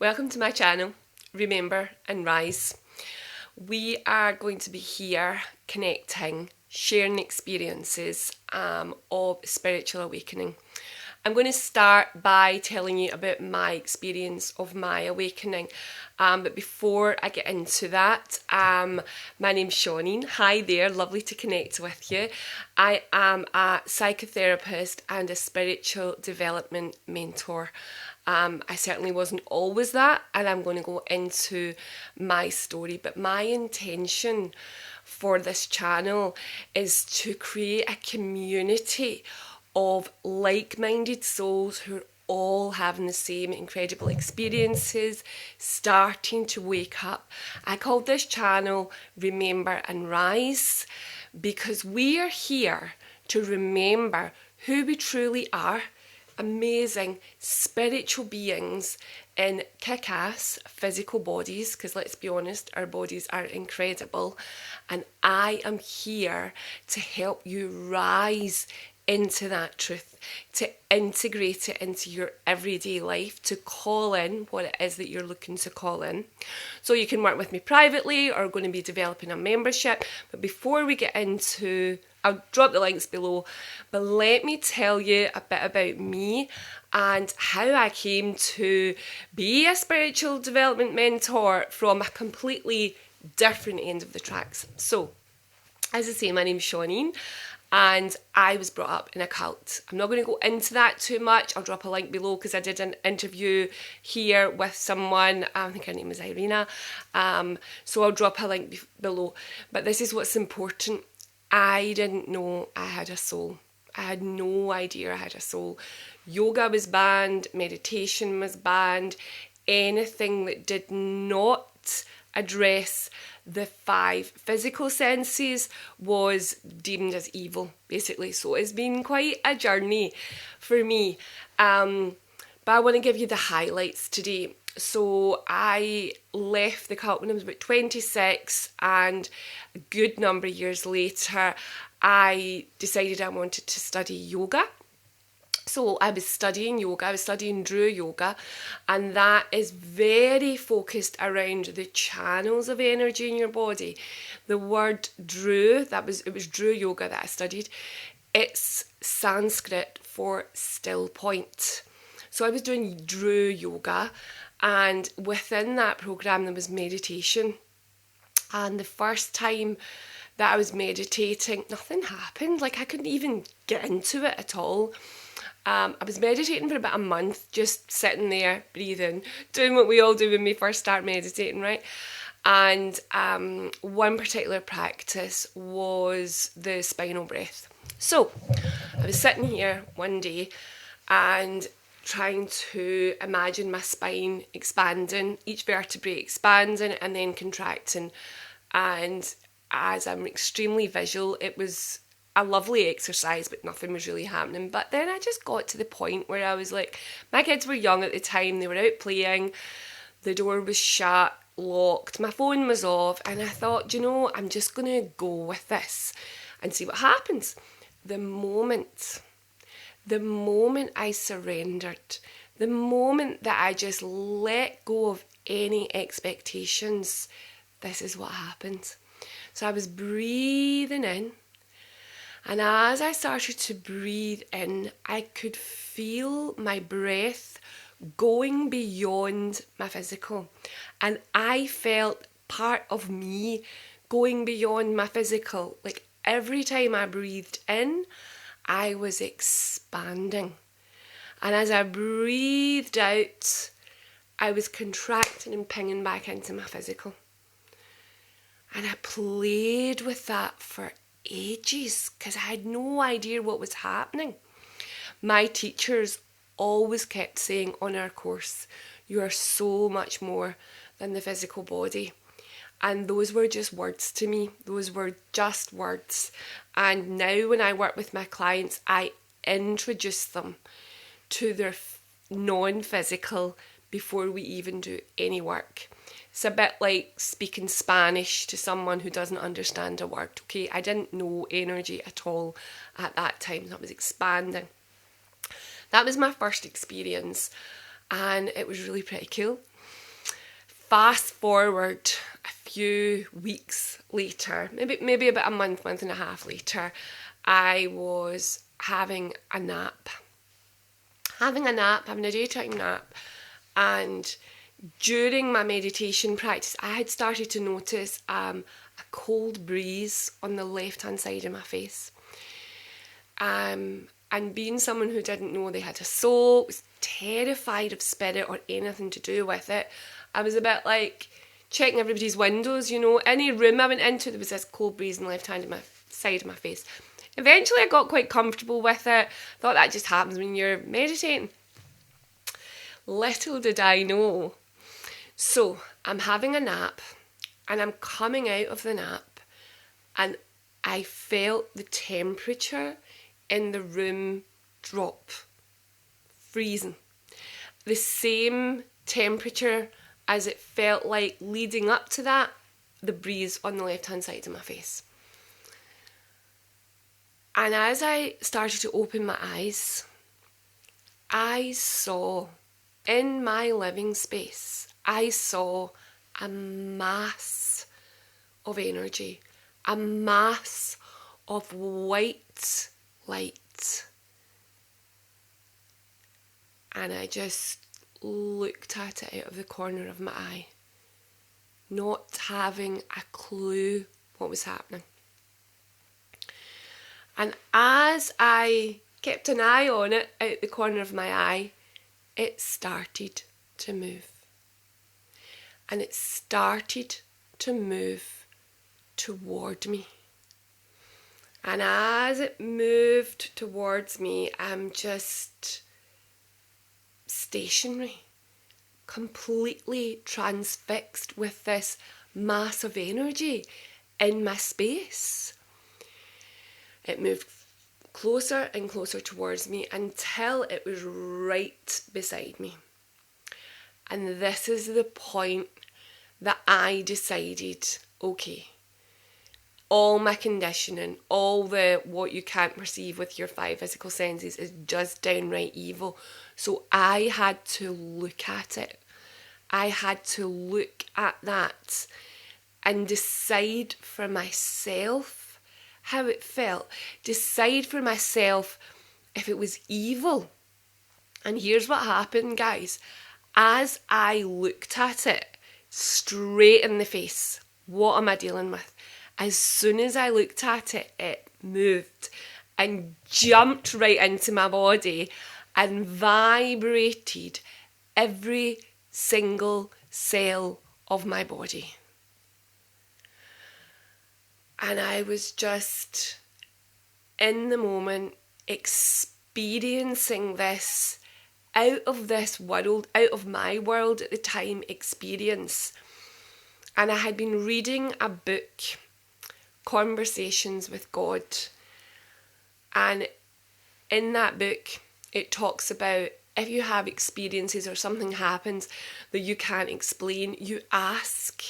Welcome to my channel, Remember and Rise. We are going to be here connecting, sharing experiences of spiritual awakening. I'm going to start by telling you about my experience of my awakening. But before I get into that, my name's Shauneen. Hi there, lovely to connect with you. I am a psychotherapist and a spiritual development mentor. I certainly wasn't always that, and I'm going to go into my story. But my intention for this channel is to create a community of like-minded souls who are all having the same incredible experiences, starting to wake up. I called this channel Remember and Rise because we are here to remember who we truly are, amazing spiritual beings in kick-ass physical bodies, because let's be honest, our bodies are incredible, and I am here to help you rise into that truth, to integrate it into your everyday life, to call in what it is that you're looking to call in. So you can work with me privately or going to be developing a membership. But before we get into, I'll drop the links below, but let me tell you a bit about me and how I came to be a spiritual development mentor from a completely different end of the tracks. So, as I say, my name's Shauneen, and I was brought up in a cult. I'm not going to go into that too much. I'll drop a link below because I did an interview here with someone. I think her name is Irina. So I'll drop a link below. But this is what's important. I didn't know I had a soul. I had no idea I had a soul. Yoga was banned. Meditation was banned. Anything that did not address the 5 physical senses was deemed as evil, basically. So it's been quite a journey for me. But I want to give you the highlights today. So I left the cult when I was about 26, and a good number of years later, I decided I wanted to study yoga. So I was studying yoga, I was studying Drew yoga, and that is very focused around the channels of energy in your body. The word Drew, it was Drew yoga that I studied. It's Sanskrit for still point. So I was doing Drew yoga, and within that program there was meditation. And the first time that I was meditating, nothing happened. Like, I couldn't even get into it at all. I was meditating for about a month, just sitting there, breathing, doing what we all do when we first start meditating, right? And one particular practice was the spinal breath. So I was sitting here one day and trying to imagine my spine expanding, each vertebrae expanding and then contracting. And as I'm extremely visual, it was a lovely exercise, but nothing was really happening. But then I just got to the point where I was like, my kids were young at the time, they were out playing, the door was shut, locked, my phone was off, and I thought, I'm just going to go with this and see what happens. The moment I surrendered, the moment that I just let go of any expectations, this is what happened. So I was breathing in, and as I started to breathe in, I could feel my breath going beyond my physical. And I felt part of me going beyond my physical. Like, every time I breathed in, I was expanding. And as I breathed out, I was contracting and pinging back into my physical. And I played with that for ages because I had no idea what was happening. My teachers always kept saying on our course, you are so much more than the physical body. And those were just words to me. Those were just words. And now when I work with my clients, I introduce them to their non-physical before we even do any work. It's a bit like speaking Spanish to someone who doesn't understand a word, okay? I didn't know energy at all at that time. I was expanding. That was my first experience, and it was really pretty cool. fast forward a few weeks later, maybe about a month and a half later, I was having a daytime nap, and during my meditation practice, I had started to notice a cold breeze on the left-hand side of my face. And being someone who didn't know they had a soul, was terrified of spirit or anything to do with it, I was a bit like checking everybody's windows, Any room I went into, there was this cold breeze on the left-hand side of my face. Eventually I got quite comfortable with it. Thought that just happens when you're meditating. Little did I know. So I'm having a nap, and I'm coming out of the nap, and I felt the temperature in the room drop. Freezing. The same temperature as it felt like leading up to that, the breeze on the left-hand side of my face. And as I started to open my eyes, I saw in my living space, I saw a mass of energy, a mass of white light. And I just looked at it out of the corner of my eye, not having a clue what was happening. And as I kept an eye on it out the corner of my eye, it started to move. And it started to move toward me. And as it moved towards me, I'm just stationary, completely transfixed with this mass of energy in my space. It moved closer and closer towards me until it was right beside me. And this is the point that I decided, okay, all my conditioning, all the what you can't perceive with your 5 physical senses is just downright evil. So I had to look at it. I had to look at that and decide for myself how it felt. Decide for myself if it was evil. And here's what happened, guys. As I looked at it straight in the face, what am I dealing with? As soon as I looked at it, it moved and jumped right into my body and vibrated every single cell of my body. And I was just in the moment experiencing this out of this world, out of my world at the time experience. And I had been reading a book, Conversations with God. And in that book, it talks about if you have experiences or something happens that you can't explain, you ask.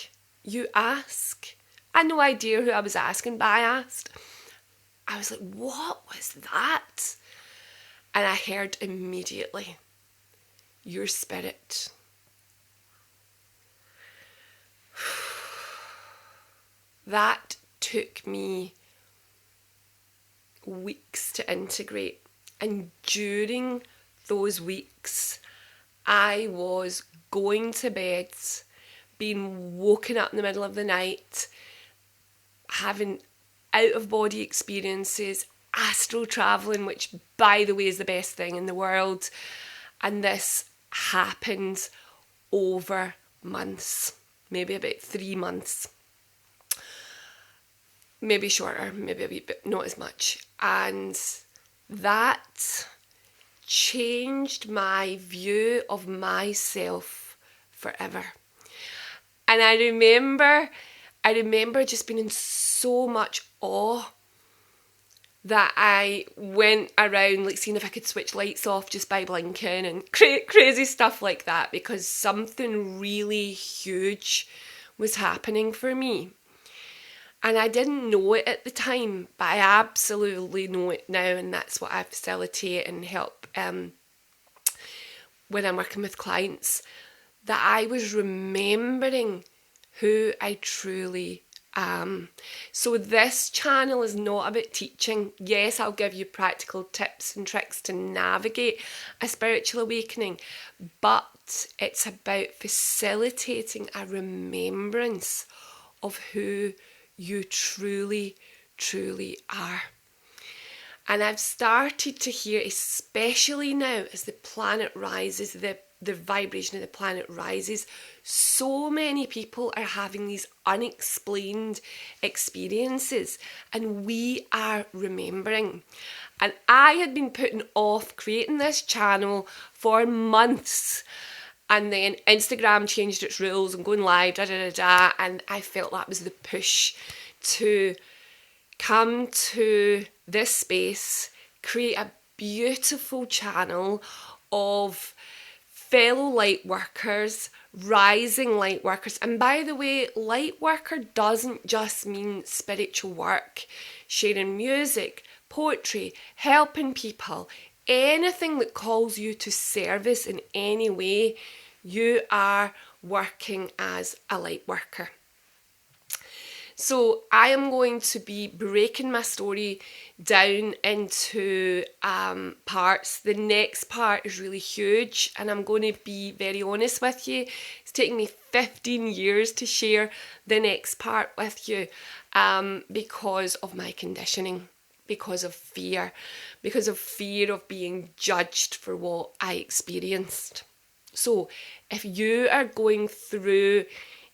You ask. I had no idea who I was asking, but I asked. I was like, what was that? And I heard immediately, your spirit. That took me weeks to integrate. And during those weeks, I was going to bed, being woken up in the middle of the night, having out-of-body experiences, astral travelling, which, by the way, is the best thing in the world. And this happened over months, maybe about 3 months. Maybe shorter, maybe a wee bit, not as much. And that changed my view of myself forever. And I remember just being in so much awe that I went around like seeing if I could switch lights off just by blinking and crazy stuff like that, because something really huge was happening for me. And I didn't know it at the time, but I absolutely know it now, and that's what I facilitate and help when I'm working with clients. that I was remembering who I truly am. So this channel is not about teaching. Yes, I'll give you practical tips and tricks to navigate a spiritual awakening, but it's about facilitating a remembrance of who you truly, truly are. And I've started to hear, especially now as the planet rises, the vibration of the planet rises, so many people are having these unexplained experiences, and we are remembering. And I had been putting off creating this channel for months. And then Instagram changed its rules and going live, and I felt that was the push to come to this space, create a beautiful channel of fellow light workers, rising light workers. And by the way, light worker doesn't just mean spiritual work, sharing music, poetry, helping people, anything that calls you to service in any way, you are working as a light worker. So I am going to be breaking my story down into parts. The next part is really huge, and I'm going to be very honest with you. It's taken me 15 years to share the next part with you because of my conditioning, because of fear of being judged for what I experienced. So if you are going through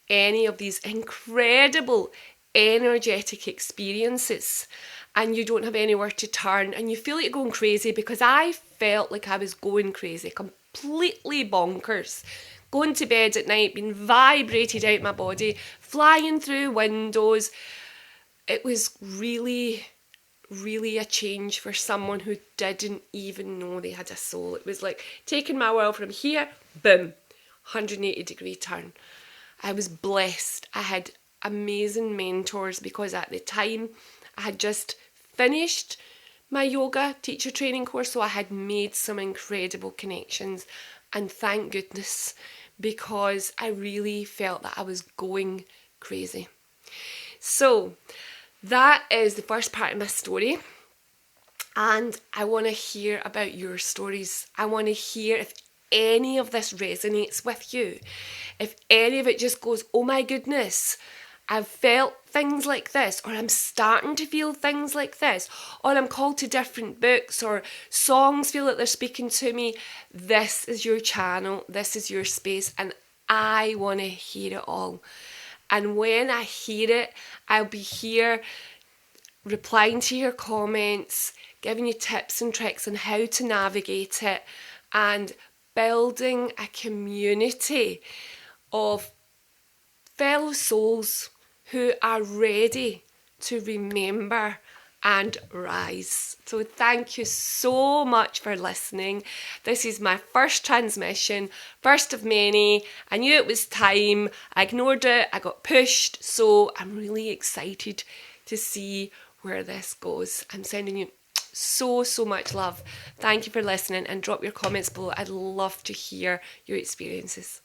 any of these incredible energetic experiences and you don't have anywhere to turn and you feel like you're going crazy, because I felt like I was going crazy, completely bonkers, going to bed at night, being vibrated out my body, flying through windows. It was really a change for someone who didn't even know they had a soul. It was like taking my world from here, boom, 180 degree turn. I was blessed. I had amazing mentors because at the time I had just finished my yoga teacher training course, so I had made some incredible connections, and thank goodness, because I really felt that I was going crazy. So that is the first part of my story, and I want to hear about your stories. I want to hear if any of this resonates with you, if any of it just goes, oh my goodness, I've felt things like this, or I'm starting to feel things like this, or I'm called to different books, or songs feel like they're speaking to me. This is your channel, this is your space, and I want to hear it all. And when I hear it, I'll be here replying to your comments, giving you tips and tricks on how to navigate it, and building a community of fellow souls who are ready to remember and rise. So thank you so much for listening. This is my first transmission, first of many. I knew it was time. I ignored it. I got pushed. So I'm really excited to see where this goes. I'm sending you so much love. Thank you for listening, and drop your comments below. I'd love to hear your experiences.